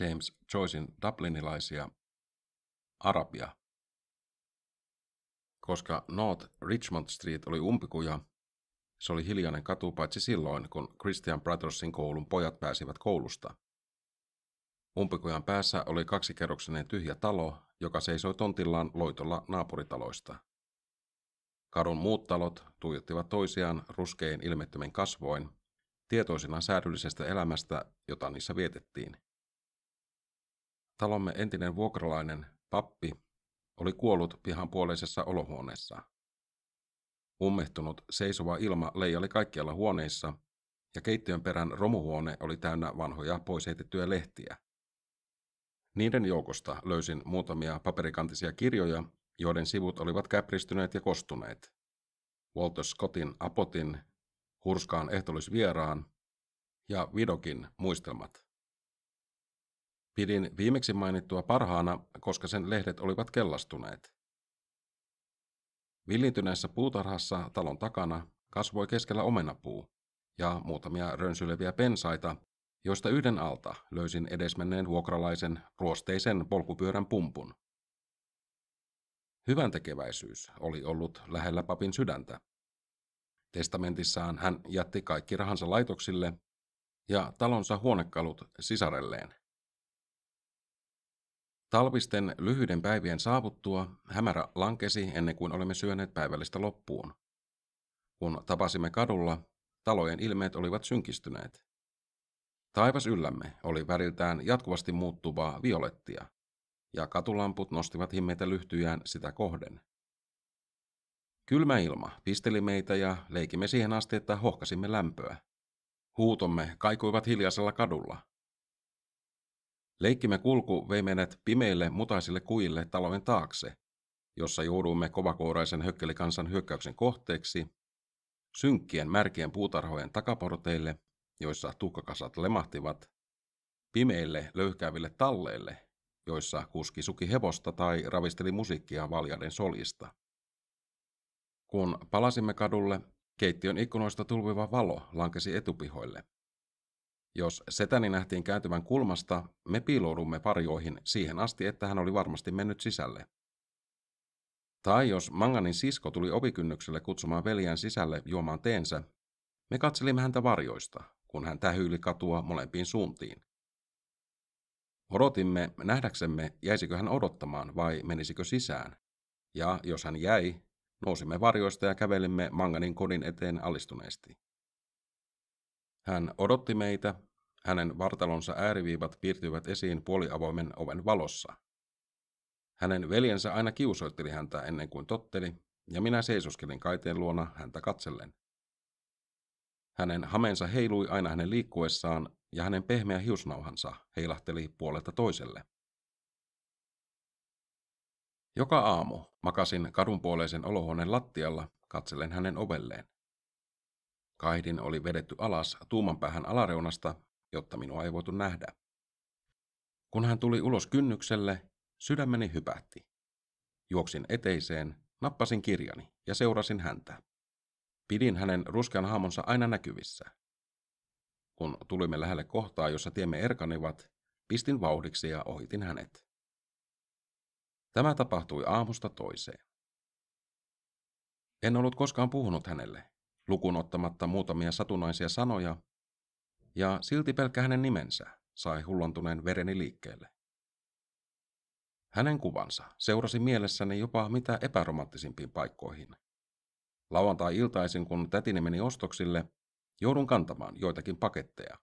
James Joycen dublinilaisia Arabia. Koska North Richmond Street oli umpikuja, se oli hiljainen katu paitsi silloin, kun Christian Brothersin koulun pojat pääsivät koulusta. Umpikujan päässä oli kaksikerroksinen tyhjä talo, joka seisoi tontillaan loitolla naapuritaloista. Kadun muut talot tuijottivat toisiaan ruskein ilmettömin kasvoin, tietoisina säädyllisestä elämästä, jota niissä vietettiin. Talomme entinen vuokralainen, pappi, oli kuollut pihanpuoleisessa olohuoneessa. Ummehtunut seisova ilma leijaili kaikkialla huoneissa, ja keittiön perän romuhuone oli täynnä vanhoja pois heitettyjä lehtiä. Niiden joukosta löysin muutamia paperikantisia kirjoja, joiden sivut olivat käpristyneet ja kostuneet. Walter Scottin Apotin, Hurskaan ehtoollisvieraan ja Vidokin muistelmat. Pidin viimeksi mainittua parhaana, koska sen lehdet olivat kellastuneet. Villintyneessä puutarhassa talon takana kasvoi keskellä omenapuu ja muutamia rönsyleviä pensaita, joista yhden alta löysin edesmenneen vuokralaisen ruosteisen polkupyörän pumpun. Hyväntekeväisyys oli ollut lähellä papin sydäntä. Testamentissaan hän jätti kaikki rahansa laitoksille ja talonsa huonekalut sisarelleen. Talvisten lyhyiden päivien saavuttua hämärä lankesi ennen kuin olimme syöneet päivällistä loppuun. Kun tapasimme kadulla, talojen ilmeet olivat synkistyneet. Taivas yllämme oli väriltään jatkuvasti muuttuvaa violettia, ja katulamput nostivat himmeitä lyhtyjään sitä kohden. Kylmä ilma pisteli meitä ja leikimme siihen asti, että hohkasimme lämpöä. Huutomme kaikuivat hiljaisella kadulla. Leikkimme kulku vei meidät pimeille mutaisille kujille talojen taakse, jossa jouduimme kovakouraisen hökkelikansan hyökkäyksen kohteeksi, synkkien märkien puutarhojen takaporteille, joissa tuhkakasat lemahtivat, pimeille löyhkääville talleille, joissa kuski suki hevosta tai ravisteli musiikkia valjaiden soljista. Kun palasimme kadulle, keittiön ikkunoista tulviva valo lankesi etupihoille. Jos setäni nähtiin kääntyvän kulmasta, me piiloudumme varjoihin siihen asti, että hän oli varmasti mennyt sisälle. Tai jos Manganin sisko tuli ovikynnykselle kutsumaan veljään sisälle juomaan teensä, me katselimme häntä varjoista, kun hän tähyyli katua molempiin suuntiin. Odotimme nähdäksemme, jäisikö hän odottamaan vai menisikö sisään, ja jos hän jäi, nousimme varjoista ja kävelimme Manganin kodin eteen alistuneesti. Hän odotti meitä, hänen vartalonsa ääriviivat piirtyivät esiin puoliavoimen oven valossa. Hänen veljensä aina kiusoitteli häntä ennen kuin totteli, ja minä seisoskelin kaiteen luona häntä katsellen. Hänen hameensa heilui aina hänen liikkuessaan, ja hänen pehmeä hiusnauhansa heilahteli puolelta toiselle. Joka aamu makasin kadunpuoleisen olohuoneen lattialla katsellen hänen ovelleen. Kaihdin oli vedetty alas tuumanpäähän alareunasta, jotta minua ei voitu nähdä. Kun hän tuli ulos kynnykselle, sydämeni hypähti. Juoksin eteiseen, nappasin kirjani ja seurasin häntä. Pidin hänen ruskean haamonsa aina näkyvissä. Kun tulimme lähelle kohtaa, jossa tiemme erkanivat, pistin vauhdiksi ja ohitin hänet. Tämä tapahtui aamusta toiseen. En ollut koskaan puhunut hänelle, lukuun ottamatta muutamia satunnaisia sanoja, ja silti pelkkä hänen nimensä sai hullantuneen vereni liikkeelle. Hänen kuvansa seurasi mielessäni jopa mitä epäromanttisimpiin paikkoihin. Lauantai-iltaisin, kun tätini meni ostoksille, joudun kantamaan joitakin paketteja.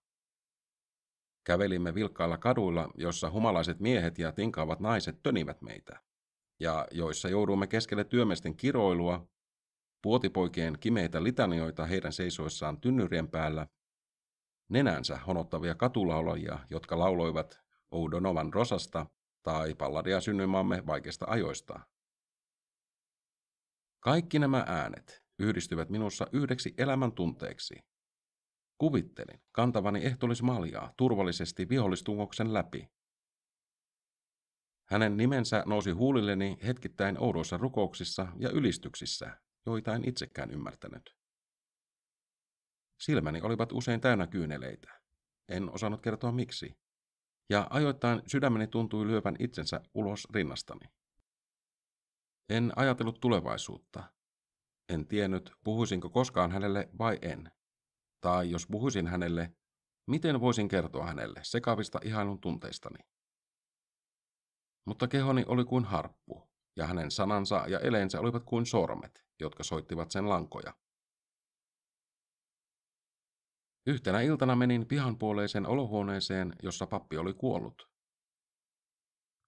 Kävelimme vilkkailla kaduilla, joissa humalaiset miehet ja tinkaavat naiset tönivät meitä, ja joissa joudumme keskelle työmiesten kiroilua, puotipoikien kimeitä litanioita heidän seisoissaan tynnyrien päällä, nenänsä honottavia katulaulajia, jotka lauloivat O'Donovan Rosasta tai palladia synnymaamme vaikeista ajoista. Kaikki nämä äänet yhdistyvät minussa yhdeksi elämän tunteeksi. Kuvittelin kantavani ehtoollismaljaa turvallisesti vihollistungoksen läpi. Hänen nimensä nousi huulilleni hetkittäin oudoissa rukouksissa ja ylistyksissä, joita en itsekään ymmärtänyt. Silmäni olivat usein täynnä kyyneleitä. En osannut kertoa miksi. ja ajoittain sydämeni tuntui lyövän itsensä ulos rinnastani. En ajatellut tulevaisuutta. En tiennyt, puhuisinko koskaan hänelle vai en. Tai jos puhuisin hänelle, miten voisin kertoa hänelle sekavista ihailun tunteistani. Mutta kehoni oli kuin harppu, ja hänen sanansa ja eleensä olivat kuin sormet, jotka soittivat sen lankoja. Yhtenä iltana menin pihanpuoleiseen olohuoneeseen, jossa pappi oli kuollut.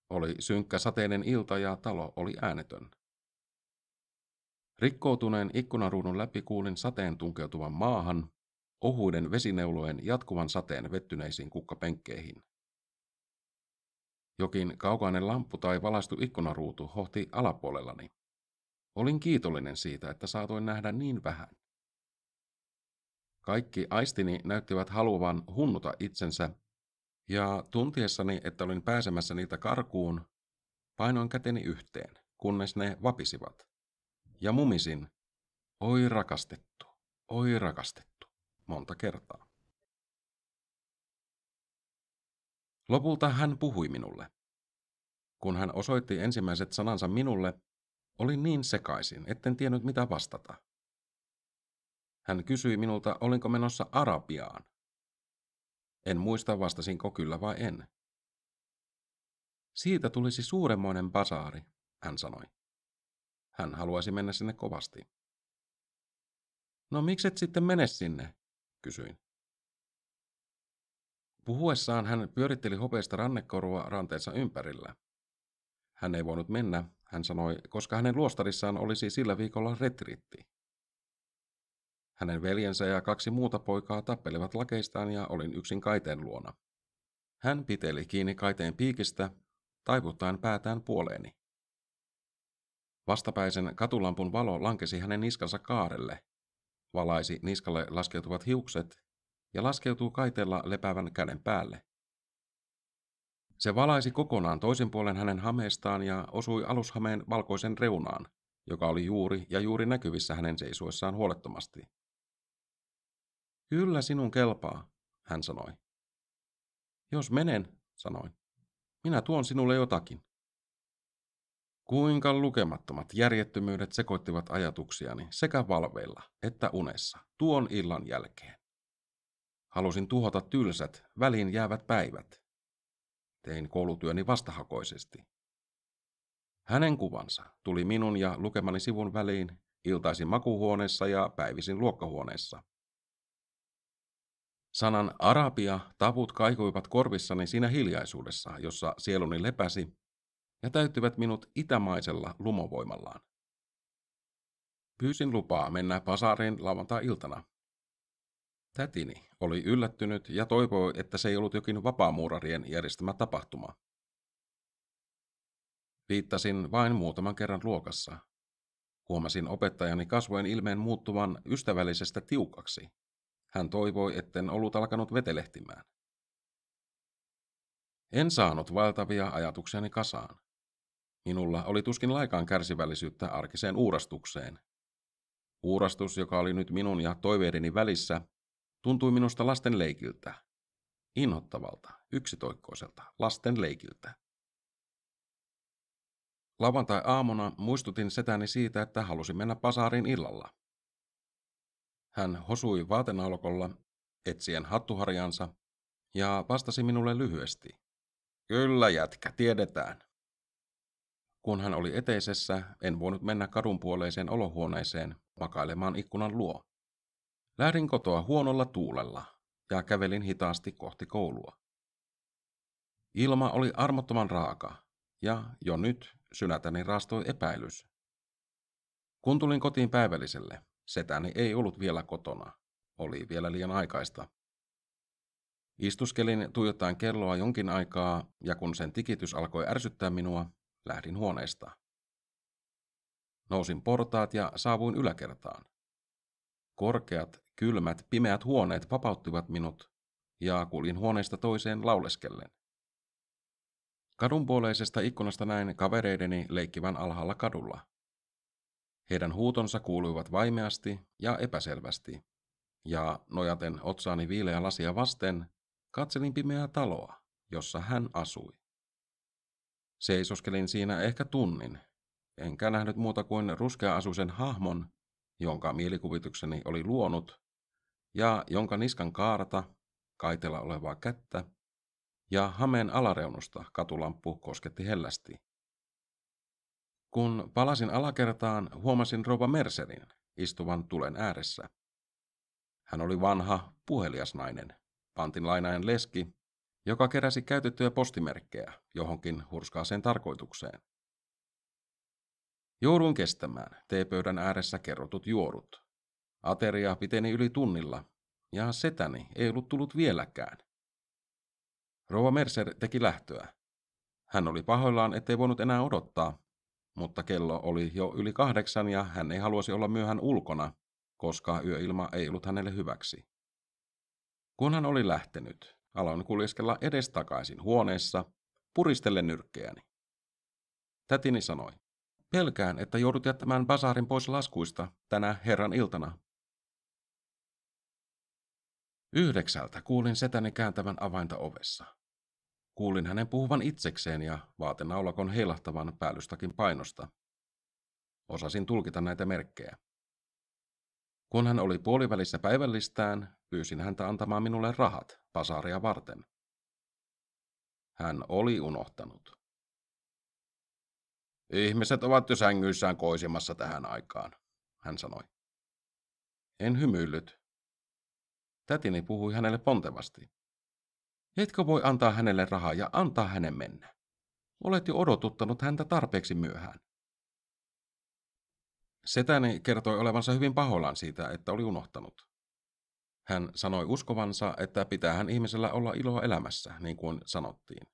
Oli synkkä sateinen ilta ja talo oli äänetön. Rikkoutuneen ikkunaruudun läpi kuulin sateen tunkeutuvan maahan, ohuiden vesineulojen jatkuvan sateen vettyneisiin kukkapenkkeihin. Jokin kaukainen lamppu tai valaistu ikkunaruutu hohti alapuolellani. Olin kiitollinen siitä, että saatoin nähdä niin vähän. Kaikki aistini näyttivät haluavan hunnuta itsensä, ja tuntiessani, että olin pääsemässä niiltä karkuun, painoin käteni yhteen, kunnes ne vapisivat. Ja mumisin, oi rakastettu, monta kertaa. Lopulta hän puhui minulle. Kun hän osoitti ensimmäiset sanansa minulle, olin niin sekaisin, etten tiennyt mitä vastata. Hän kysyi minulta, olinko menossa Arabiaan. En muista, vastasinko kyllä vai en. Siitä tulisi suuremmoinen basaari, hän sanoi. Hän haluaisi mennä sinne kovasti. No mikset sitten mene sinne, kysyin. Puhuessaan hän pyöritteli hopeista rannekorua ranteensa ympärillä. Hän ei voinut mennä, hän sanoi, koska hänen luostarissaan olisi sillä viikolla retriitti. Hänen veljensä ja 2 muuta poikaa tappelivat lakeistaan ja olin yksin kaiteen luona. Hän piteli kiinni kaiteen piikistä, taivuttaen päätään puoleeni. Vastapäisen katulampun valo lankesi hänen niskansa kaarelle, valaisi niskalle laskeutuvat hiukset ja laskeutuu kaiteella lepäävän käden päälle. Se valaisi kokonaan toisen puolen hänen hameestaan ja osui alushameen valkoisen reunaan, joka oli juuri näkyvissä hänen seisoessaan huolettomasti. Kyllä sinun kelpaa, hän sanoi. Jos menen, sanoin, minä tuon sinulle jotakin. Kuinka lukemattomat järjettömyydet sekoittivat ajatuksiani sekä valveilla että unessa tuon illan jälkeen. Halusin tuhota tylsät, väliin jäävät päivät. Tein koulutyöni vastahakoisesti. Hänen kuvansa tuli minun ja lukemani sivun väliin iltaisin makuuhuoneessa ja päivisin luokkahuoneessa. Sanan Arabia tavut kaikuivat korvissani siinä hiljaisuudessa, jossa sieluni lepäsi, ja täyttivät minut itämaisella lumovoimallaan. Pyysin lupaa mennä basaariin lauantai-iltana. Tätini oli yllättynyt ja toivoi, että se ei ollut jokin vapaamuurarien järjestämä tapahtuma. Viittasin vain muutaman kerran luokassa. Huomasin opettajani kasvojen ilmeen muuttuvan ystävällisestä tiukaksi. Hän toivoi, etten ollut alkanut vetelehtimään. En saanut vaeltavia ajatuksiani kasaan. Minulla oli tuskin laikaan kärsivällisyyttä arkiseen uurastukseen. Uurastus, joka oli nyt minun ja toiveideni välissä, tuntui minusta lasten leikiltä. Inhottavalta, yksitoikkoiselta lasten leikiltä. Lauantai-aamuna muistutin setäni siitä, että halusin mennä basaariin illalla. Hän hosui vaatenaulakolla, etsien hattuharjansa, ja vastasi minulle lyhyesti. Kyllä jätkä, tiedetään. Kun hän oli eteisessä, en voinut mennä kadunpuoleiseen olohuoneeseen makailemaan ikkunan luo. Lähdin kotoa huonolla tuulella ja kävelin hitaasti kohti koulua. Ilma oli armottoman raaka, ja jo nyt synätäni raastoi epäilys. Kun tulin kotiin päivälliselle, setäni ei ollut vielä kotona. Oli vielä liian aikaista. Istuskelin tuijottaen kelloa jonkin aikaa, ja kun sen tikitys alkoi ärsyttää minua, lähdin huoneesta. Nousin portaat ja saavuin yläkertaan. Korkeat, kylmät, pimeät huoneet vapauttivat minut, ja kuljin huoneesta toiseen lauleskellen. Kadunpuoleisesta ikkunasta näin kavereideni leikkivän alhaalla kadulla. Heidän huutonsa kuuluivat vaimeasti ja epäselvästi, ja nojaten otsaani viileä lasia vasten, katselin pimeää taloa, jossa hän asui. Seisoskelin siinä ehkä tunnin, enkä nähnyt muuta kuin ruskea-asuisen hahmon, jonka mielikuvitukseni oli luonut, ja jonka niskan kaarta, kaitella olevaa kättä ja hameen alareunusta katulamppu kosketti hellästi. Kun palasin alakertaan, huomasin rouva Mercerin istuvan tulen ääressä. Hän oli vanha, puhelias nainen, pantinlainajan leski, joka keräsi käytettyjä postimerkkejä johonkin hurskaaseen tarkoitukseen. Jouduin kestämään teepöydän ääressä kerrotut juorut. Ateria piteni yli tunnilla, ja setäni ei ollut tullut vieläkään. Rouva Mercer teki lähtöä. Hän oli pahoillaan, ettei voinut enää odottaa, mutta kello oli jo yli 8 ja hän ei haluaisi olla myöhään ulkona, koska yöilma ei ollut hänelle hyväksi. Kun hän oli lähtenyt, aloin kuljeskella edestakaisin huoneessa, puristellen nyrkkejäni. Tätini sanoi, pelkään, että joudut jättämään basaarin pois laskuista tänä herran iltana. 9 kuulin setäni kääntävän avainta ovessa. Kuulin hänen puhuvan itsekseen ja vaatenaulakon heilahtavan päällystakin painosta. Osasin tulkita näitä merkkejä. Kun hän oli puolivälissä päivällistään, pyysin häntä antamaan minulle rahat basaaria varten. Hän oli unohtanut. Ihmiset ovat jo sängyissään koisimassa tähän aikaan, hän sanoi. En hymyillyt. Tätini puhui hänelle pontevasti. Etkö voi antaa hänelle rahaa ja antaa hänen mennä? Olet jo odotuttanut häntä tarpeeksi myöhään. Setäni kertoi olevansa hyvin pahoillaan siitä, että oli unohtanut. Hän sanoi uskovansa, että pitäähän ihmisellä olla iloa elämässä, niin kuin sanottiin.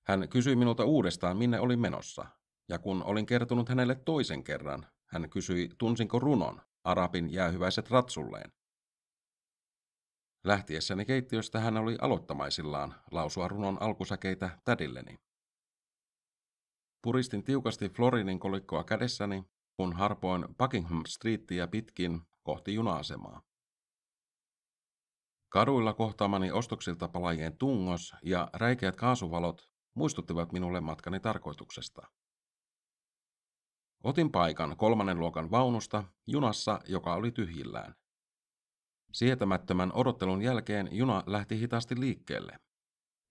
Hän kysyi minulta uudestaan, minne olin menossa, ja kun olin kertonut hänelle toisen kerran, hän kysyi, tunsinko runon, Arabin jäähyväiset ratsulleen. Lähtiessäni keittiöstä hän oli aloittamaisillaan lausua runon alkusäkeitä tädilleni. Puristin tiukasti Florinin kolikkoa kädessäni, kun harpoin Buckingham Streetia pitkin kohti juna-asemaa. Kaduilla kohtaamani ostoksilta palaajien tungos ja räikeät kaasuvalot muistuttivat minulle matkani tarkoituksesta. Otin paikan 3. luokan vaunusta junassa, joka oli tyhjillään. Sietämättömän odottelun jälkeen juna lähti hitaasti liikkeelle.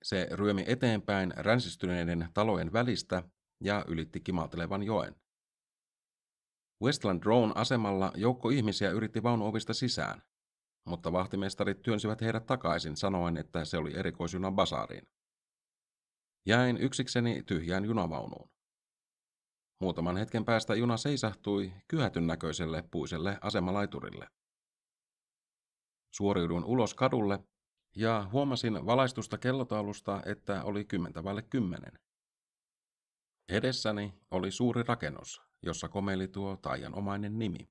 Se ryömi eteenpäin ränsistyneiden talojen välistä ja ylitti kimaltelevan joen. Westland Rown asemalla joukko ihmisiä yritti vaunuovista sisään, mutta vahtimestarit työnsivät heidät takaisin sanoen, että se oli erikoisjuna basaariin. Jäin yksikseni tyhjään junavaunuun. Muutaman hetken päästä juna seisahtui kyhätyn näköiselle puiselle asemalaiturille. Suoriuduin ulos kadulle ja huomasin valaistusta kellotaulusta, että oli 9:10. Edessäni oli suuri rakennus, jossa komeili tuo taianomainen nimi.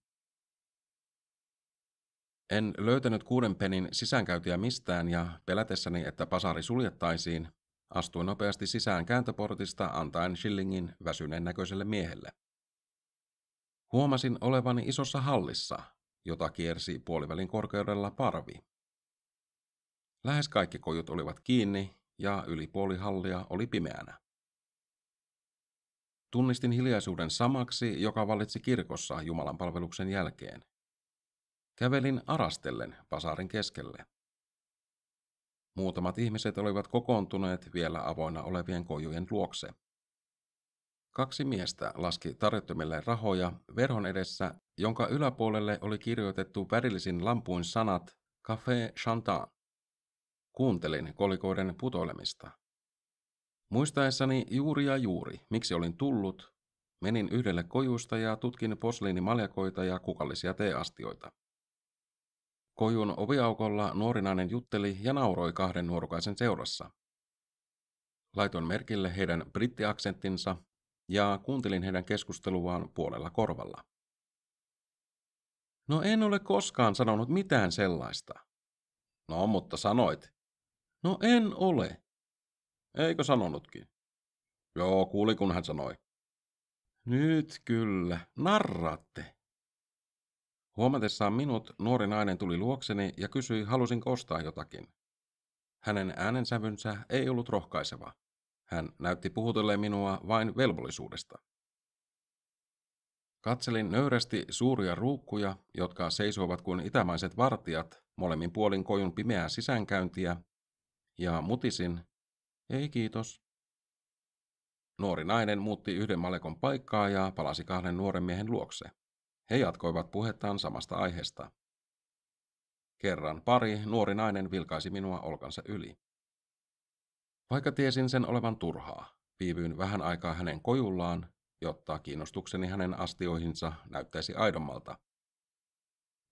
En löytänyt 6 pennin sisäänkäyntiä mistään ja pelätessäni, että basaari suljettaisiin, astuin nopeasti sisään kääntöportista antaen shillingin väsyneen näköiselle miehelle. Huomasin olevani isossa hallissa, jota kiersi puolivälin korkeudella parvi. Lähes kaikki kojut olivat kiinni ja yli puoli hallia oli pimeänä. Tunnistin hiljaisuuden samaksi, joka vallitsi kirkossa jumalanpalveluksen jälkeen. Kävelin arastellen basaarin keskelle. Muutamat ihmiset olivat kokoontuneet vielä avoinna olevien kojujen luokse. 2 miestä laski tarjottomille rahoja verhon edessä, jonka yläpuolelle oli kirjoitettu värillisin lampuin sanat Café Chantant. Kuuntelin kolikoiden putoilemista. Muistaessani juuri, miksi olin tullut, menin yhdelle kojusta ja tutkin posliinimaljakoita ja kukallisia teeastioita. Kojun oviaukolla nuori nainen jutteli ja nauroi 2 nuorukaisen seurassa. Laitoin merkille heidän brittiaksenttinsa ja kuuntelin heidän keskusteluaan puolella korvalla. No en ole koskaan sanonut mitään sellaista. No, mutta sanoit. No en ole. Eikö sanonutkin? Joo, kuuli kun hän sanoi. Nyt kyllä, narraatte. Huomatessaan minut, nuori nainen tuli luokseni ja kysyi, halusinko ostaa jotakin. Hänen äänensävynsä ei ollut rohkaiseva. Hän näytti puhutelleen minua vain velvollisuudesta. Katselin nöyrästi suuria ruukkuja, jotka seisoivat kuin itämaiset vartijat molemmin puolin kojun pimeää sisäänkäyntiä, ja mutisin, ei kiitos. Nuori nainen muutti yhden malekon paikkaa ja palasi kahden nuoren miehen luokse. He jatkoivat puhettaan samasta aiheesta. Kerran pari nuori nainen vilkaisi minua olkansa yli. Vaikka tiesin sen olevan turhaa, viivyin vähän aikaa hänen kojullaan, jotta kiinnostukseni hänen astioihinsa näyttäisi aidommalta.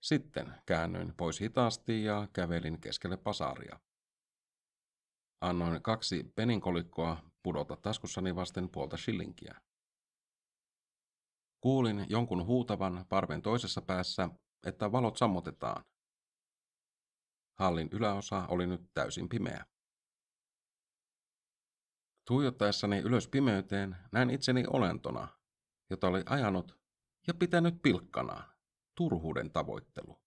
Sitten käännyin pois hitaasti ja kävelin keskelle pasaaria. Annoin 2 peninkolikkoa pudota taskussani vasten puolta shillinkiä. Kuulin jonkun huutavan parven toisessa päässä, että valot sammutetaan. Hallin yläosa oli nyt täysin pimeä. Tuijottaessani ylös pimeyteen näin itseni olentona, jota oli ajanut ja pitänyt pilkkanaan turhuuden tavoittelu.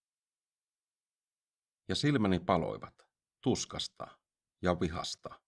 Ja silmäni paloivat tuskasta ja vihasta.